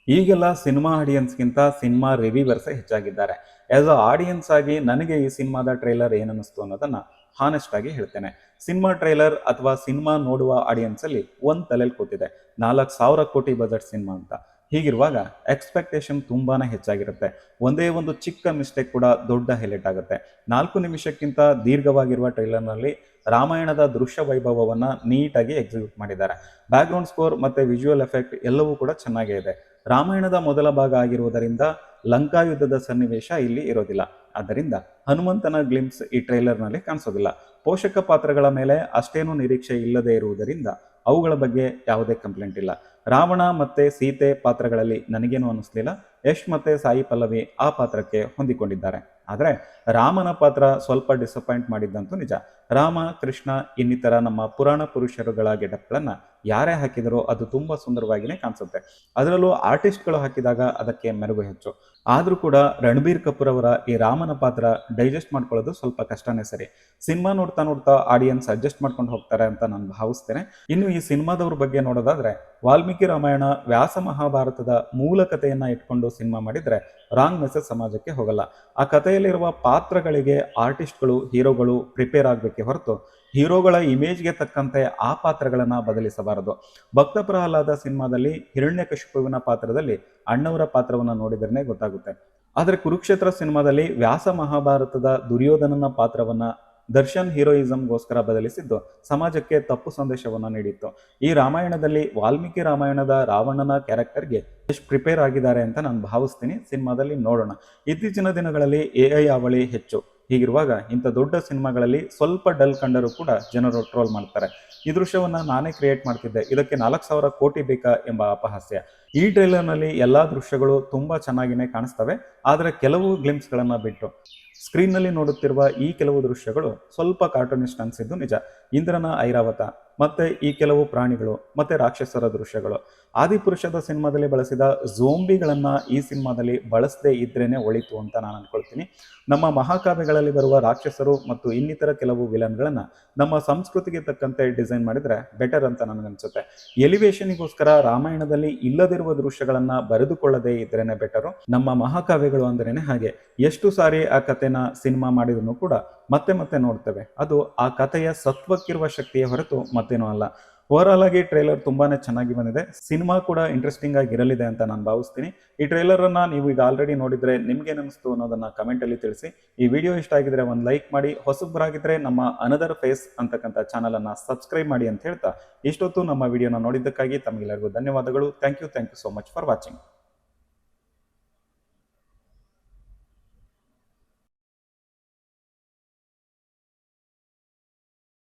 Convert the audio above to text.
ಈಗೆಲ್ಲ cinema ಆಡಿಯನ್ಸ್ಗಿಂತ cinema ರಿವ್ಯೂವರ್ಸೇ ಹೆಚ್ಚಾಗಿದ್ದಾರೆ. As a audience ಆಗಿ ನನಗೆ ಈ ಸಿನಿಮಾದ ಟ್ರೈಲರ್ ಏನನ್ನಿಸ್ತು ಅನ್ನೋದನ್ನ ಹಾನೆಸ್ಟ್ ಆಗಿ ಹೇಳ್ತೇನೆ. ಸಿನಿಮಾ ಟ್ರೈಲರ್ ಅಥವಾ ಸಿನಿಮಾ ನೋಡುವ ಆಡಿಯನ್ಸ್ ಅಲ್ಲಿ ಒಂದ್ ತಲೆಯಲ್ಲಿ ಕೂತಿದೆ, 4,000 ಕೋಟಿ ಬಜೆಟ್ ಸಿನಿಮಾ ಅಂತ. ಹೀಗಿರುವಾಗ ಎಕ್ಸ್ಪೆಕ್ಟೇಷನ್ ತುಂಬಾನೇ ಹೆಚ್ಚಾಗಿರುತ್ತೆ. ಒಂದೇ ಒಂದು ಚಿಕ್ಕ ಮಿಸ್ಟೇಕ್ ಕೂಡ ದೊಡ್ಡ ಹೈಲೈಟ್ ಆಗುತ್ತೆ. 4 ನಿಮಿಷಕ್ಕಿಂತ ದೀರ್ಘವಾಗಿರುವ ಟ್ರೈಲರ್ನಲ್ಲಿ ರಾಮಾಯಣದ ದೃಶ್ಯ ವೈಭವವನ್ನ ನೀಟಾಗಿ ಎಕ್ಸಿಕ್ಯೂಟ್ ಮಾಡಿದ್ದಾರೆ. ಬ್ಯಾಕ್ಗ್ರೌಂಡ್ ಸ್ಕೋರ್ ಮತ್ತೆ ವಿಜುವಲ್ ಎಫೆಕ್ಟ್ ಎಲ್ಲವೂ ಕೂಡ ಚೆನ್ನಾಗೇ ಇದೆ. ರಾಮಾಯಣದ ಮೊದಲ ಭಾಗ ಆಗಿರುವುದರಿಂದ ಲಂಕಾ ಯುದ್ಧದ ಸನ್ನಿವೇಶ ಇಲ್ಲಿ ಇರೋದಿಲ್ಲ. ಆದ್ದರಿಂದ ಹನುಮಂತನ ಗ್ಲಿಮ್ಸ್ ಈ ಟ್ರೈಲರ್ನಲ್ಲಿ ಕಾಣಿಸೋದಿಲ್ಲ. ಪೋಷಕ ಪಾತ್ರಗಳ ಮೇಲೆ ಅಷ್ಟೇನೂ ನಿರೀಕ್ಷೆ ಇಲ್ಲದೆ ಇರುವುದರಿಂದ ಅವುಗಳ ಬಗ್ಗೆ ಯಾವುದೇ ಕಂಪ್ಲೇಂಟ್ ಇಲ್ಲ. ರಾವಣ ಮತ್ತೆ ಸೀತೆ ಪಾತ್ರಗಳಲ್ಲಿ ನನಗೇನು ಅನ್ನಿಸ್ಲಿಲ್ಲ. ಯಶ್ ಮತ್ತೆ ಸಾಯಿ ಪಲ್ಲವಿ ಆ ಪಾತ್ರಕ್ಕೆ ಹೊಂದಿಕೊಂಡಿದ್ದಾರೆ. ಆದರೆ ರಾಮನ ಪಾತ್ರ ಸ್ವಲ್ಪ ಡಿಸಪಾಯಿಂಟ್ ಮಾಡಿದ್ದಂತೂ ನಿಜ. ರಾಮ, ಕೃಷ್ಣ ಇನ್ನಿತರ ನಮ್ಮ ಪುರಾಣ ಪುರುಷರುಗಳ ಗೆಟಪ್ಗಳನ್ನ ಯಾರೇ ಹಾಕಿದರೂ ಅದು ತುಂಬಾ ಸುಂದರವಾಗಿಯೇ ಕಾಣಿಸುತ್ತೆ. ಅದರಲ್ಲೂ ಆರ್ಟಿಸ್ಟ್ಗಳು ಹಾಕಿದಾಗ ಅದಕ್ಕೆ ಮೆರುಗು ಹೆಚ್ಚು. ಆದರೂ ಕೂಡ ರಣಬೀರ್ ಕಪೂರ್ ಅವರ ಈ ರಾಮನ ಪಾತ್ರ ಡೈಜೆಸ್ಟ್ ಮಾಡ್ಕೊಳ್ಳೋದು ಸ್ವಲ್ಪ ಕಷ್ಟನೇ ಸರಿ. ಸಿನಿಮಾ ನೋಡ್ತಾ ನೋಡ್ತಾ ಆಡಿಯನ್ಸ್ ಅಡ್ಜಸ್ಟ್ ಮಾಡ್ಕೊಂಡು ಹೋಗ್ತಾರೆ ಅಂತ ನಾನು ಭಾವಿಸ್ತೇನೆ. ಇನ್ನು ಈ ಸಿನಿಮಾದವ್ರ ಬಗ್ಗೆ ನೋಡೋದಾದ್ರೆ, ವಾಲ್ಮೀಕಿ ರಾಮಾಯಣ, ವ್ಯಾಸ ಮಹಾಭಾರತದ ಮೂಲ ಕಥೆಯನ್ನ ಇಟ್ಕೊಂಡು ಸಿನಿಮಾ ಮಾಡಿದ್ರೆ ರಾಂಗ್ ಮೆಸೇಜ್ ಸಮಾಜಕ್ಕೆ ಹೋಗಲ್ಲ. ಆ ಕಥೆಯಲ್ಲಿರುವ ಪಾತ್ರಗಳಿಗೆ ಆರ್ಟಿಸ್ಟ್ಗಳು, ಹೀರೋಗಳು ಪ್ರಿಪೇರ್ ಆಗಬೇಕೆ ಹೊರತು ಹೀರೋಗಳ ಇಮೇಜ್ಗೆ ತಕ್ಕಂತೆ ಆ ಪಾತ್ರಗಳನ್ನ ಬದಲಿಸಬಾರದು. ಭಕ್ತ ಪ್ರಹ್ಲಾದ ಸಿನಿಮಾದಲ್ಲಿ ಹಿರಣ್ಯಕಶಿಪುವಿನ ಪಾತ್ರದಲ್ಲಿ ಅಣ್ಣವರ ಪಾತ್ರವನ್ನ ನೋಡಿದ್ರೆ ಗೊತ್ತಾಗುತ್ತೆ. ಆದರೆ ಕುರುಕ್ಷೇತ್ರ ಸಿನಿಮಾದಲ್ಲಿ ವ್ಯಾಸ ಮಹಾಭಾರತದ ದುರ್ಯೋಧನನ ಪಾತ್ರವನ್ನ ದರ್ಶನ್ ಹೀರೋಯಿಸಂಗೋಸ್ಕರ ಬದಲಿಸಿದ್ದು ಸಮಾಜಕ್ಕೆ ತಪ್ಪು ಸಂದೇಶವನ್ನ ನೀಡಿತ್ತು. ಈ ರಾಮಾಯಣದಲ್ಲಿ ವಾಲ್ಮೀಕಿ ರಾಮಾಯಣದ ರಾವಣನ ಕ್ಯಾರೆಕ್ಟರ್ಗೆ ಎಷ್ಟು ಪ್ರಿಪೇರ್ ಆಗಿದ್ದಾರೆ ಅಂತ ನಾನು ಭಾವಿಸ್ತೀನಿ. ಸಿನಿಮಾದಲ್ಲಿ ನೋಡೋಣ. ಇತ್ತೀಚಿನ ದಿನಗಳಲ್ಲಿ AI ಅವಳಿ ಹೆಚ್ಚು. ಹೀಗಿರುವಾಗ ಇಂಥ ದೊಡ್ಡ ಸಿನಿಮಾಗಳಲ್ಲಿ ಸ್ವಲ್ಪ ಡಲ್ ಕಂಡರೂ ಕೂಡ ಜನರು ಟ್ರೋಲ್ ಮಾಡ್ತಾರೆ. ಈ ದೃಶ್ಯವನ್ನ ನಾನೇ ಕ್ರಿಯೇಟ್ ಮಾಡ್ತಿದ್ದೆ, ಇದಕ್ಕೆ 4,000 ಕೋಟಿ ಬೇಕಾ ಎಂಬ ಅಪಹಾಸ್ಯ. ಈ ಟ್ರೈಲರ್ನಲ್ಲಿ ಎಲ್ಲಾ ದೃಶ್ಯಗಳು ತುಂಬಾ ಚೆನ್ನಾಗಿನೇ ಕಾಣಿಸ್ತವೆ. ಆದರೆ ಕೆಲವು ಗ್ಲಿಮ್ಸ್ಗಳನ್ನ ಬಿಟ್ಟು ಸ್ಕ್ರೀನ್ನಲ್ಲಿ ನೋಡುತ್ತಿರುವ ಈ ಕೆಲವು ದೃಶ್ಯಗಳು ಸ್ವಲ್ಪ ಕಾರ್ಟೂನಿಸ್ಟ್ ಅನಿಸಿದ್ದು ನಿಜ. ಇಂದ್ರನ ಐರಾವತ ಮತ್ತೆ ಈ ಕೆಲವು ಪ್ರಾಣಿಗಳು ಮತ್ತೆ ರಾಕ್ಷಸರ ದೃಶ್ಯಗಳು ಆದಿಪುರುಷದ ಸಿನಿಮಾದಲ್ಲಿ ಬಳಸಿದ ಝೋಂಬಿಗಳನ್ನ ಈ ಸಿನಿಮಾದಲ್ಲಿ ಬಳಸದೇ ಇದ್ರೇನೆ ಒಳಿತು ಅಂತ ನಾನು ಅನ್ಕೊಳ್ತೀನಿ. ನಮ್ಮ ಮಹಾಕಾವ್ಯಗಳಲ್ಲಿ ಬರುವ ರಾಕ್ಷಸರು ಮತ್ತು ಇನ್ನಿತರ ಕೆಲವು ವಿಲನ್ಗಳನ್ನ ನಮ್ಮ ಸಂಸ್ಕೃತಿಗೆ ತಕ್ಕಂತೆ ಡಿಸೈನ್ ಮಾಡಿದ್ರೆ ಬೆಟರ್ ಅಂತ ನನಗನ್ಸುತ್ತೆ. ಎಲಿವೇಶನ್ಗೋಸ್ಕರ ರಾಮಾಯಣದಲ್ಲಿ ಇಲ್ಲದಿರುವ ದೃಶ್ಯಗಳನ್ನ ಬರೆದುಕೊಳ್ಳದೆ ಇದ್ರೇನೆ ಬೆಟರು. ನಮ್ಮ ಮಹಾಕಾವ್ಯಗಳು ಅಂದ್ರೇನೆ ಹಾಗೆ. ಎಷ್ಟು ಸಾರಿ ಆ ಕಥೆನ ಸಿನಿಮಾ ಮಾಡಿದ್ರು ಕೂಡ ಮತ್ತೆ ಮತ್ತೆ ನೋಡ್ತೇವೆ. ಅದು ಆ ಕಥೆಯ ಸತ್ವಕ್ಕಿರುವ ಶಕ್ತಿಯ ಹೊರತು ಮತ್ತೇನೂ ಅಲ್ಲ. ಓವರ್ ಆಗಿ ಟ್ರೈಲರ್ ತುಂಬಾನೇ ಚೆನ್ನಾಗಿ ಬಂದಿದೆ. ಸಿನಿಮಾ ಕೂಡ ಇಂಟ್ರೆಸ್ಟಿಂಗ್ ಆಗಿ ಇರಲಿದೆ ಅಂತ ನಾನು ಭಾವಿಸ್ತೀನಿ. ಈ ಟ್ರೈಲರ್ ಅನ್ನ ನೀವು ಈಗ ಆಲ್ರೆಡಿ ನೋಡಿದ್ರೆ ನಿಮ್ಗೆ ಏನಿಸ್ತು ಅನ್ನೋದನ್ನ ಕಮೆಂಟ್ ಅಲ್ಲಿ ತಿಳಿಸಿ. ಈ ವಿಡಿಯೋ ಇಷ್ಟ ಆಗಿದ್ರೆ ಒಂದು ಲೈಕ್ ಮಾಡಿ, ಹೊಸಬರಾಗಿದ್ರೆ ನಮ್ಮ ಅನದರ್ ಫೇಸ್ ಅಂತಕ್ಕಂಥ ಚಾನಲ್ ಅನ್ನ ಸಬ್ಸ್ಕ್ರೈಬ್ ಮಾಡಿ ಅಂತ ಹೇಳ್ತಾ ಇಷ್ಟೊತ್ತು ನಮ್ಮ ವಿಡಿಯೋನ ನೋಡಿದ್ದಕ್ಕಾಗಿ ತಮಗೆಲ್ಲರಿಗೂ ಧನ್ಯವಾದಗಳು. Thank you so much for watching.